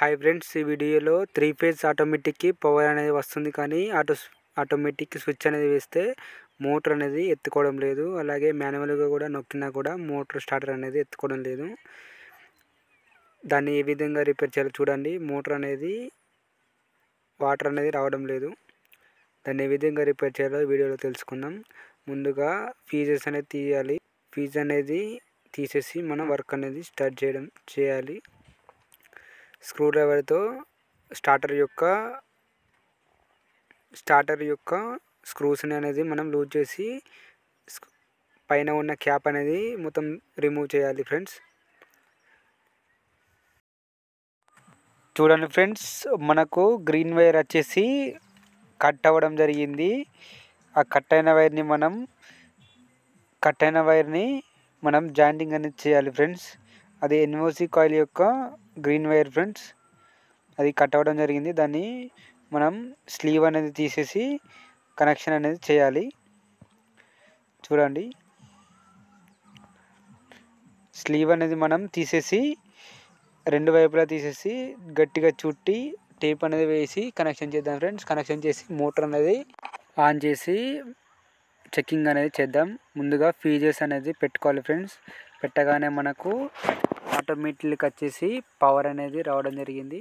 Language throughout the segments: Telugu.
హాయ్ ఫ్రెండ్స్, ఈ వీడియోలో 3 ఫేజ్ ఆటోమేటిక్కి పవర్ అనేది వస్తుంది, కానీ ఆటోమేటిక్ స్విచ్ అనేది వేస్తే మోటార్ అనేది ఎత్తుకోవడం లేదు. అలాగే మాన్యువల్గా కూడా నొక్కినా కూడా మోటార్ స్టార్టర్ అనేది ఎత్తుకోవడం లేదు. దాన్ని ఏ విధంగా రిపేర్ చేయాలో చూడండి. మోటార్ అనేది వాటర్ అనేది రావడం లేదు. దాన్ని ఏ విధంగా రిపేర్ చేయాలో వీడియోలో తెలుసుకుందాం. ముందుగా ఫీజెస్ అనేది తీయాలి. ఫీజ్ అనేది తీసేసి మనం వర్క్ అనేది స్టార్ట్ చేయాలి. స్క్రూ డ్రైవర్తో స్టార్టర్ యొక్క స్క్రూస్ని అనేది మనం లూజ్ చేసి పైన ఉన్న క్యాప్ అనేది మొత్తం రిమూవ్ చేయాలి ఫ్రెండ్స్. చూడండి ఫ్రెండ్స్, మనకు గ్రీన్ వైర్ వచ్చేసి కట్ అవ్వడం జరిగింది. ఆ కట్ అయిన వైర్ని మనం జాయింటింగ్ అనేది చేయాలి ఫ్రెండ్స్. అది ఎన్ఓసి కాయిల్ యొక్క గ్రీన్ వైర్ ఫ్రెండ్స్. అది కట్ అవ్వడం జరిగింది. దాన్ని మనం స్లీవ్ అనేది తీసేసి కనెక్షన్ అనేది చేయాలి. చూడండి, స్లీవ్ అనేది మనం తీసేసి రెండు వైపులా తీసేసి గట్టిగా చుట్టి టేప్ అనేది వేసి కనెక్షన్ చేద్దాం ఫ్రెండ్స్. కనెక్షన్ చేసి మోటార్ అనేది ఆన్ చేసి చెక్కింగ్ అనేది చేద్దాం. ముందుగా ఫీజెస్ అనేది పెట్టుకోవాలి ఫ్రెండ్స్. పెట్టగానే మనకు ఆటోమేటిక్ వచ్చేసి పవర్ అనేది రావడం జరిగింది.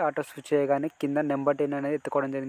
ఆటో స్విచ్ చేయగానే కింద నెంబర్ 10 అనేది ఎత్తుకోవడం జరిగింది.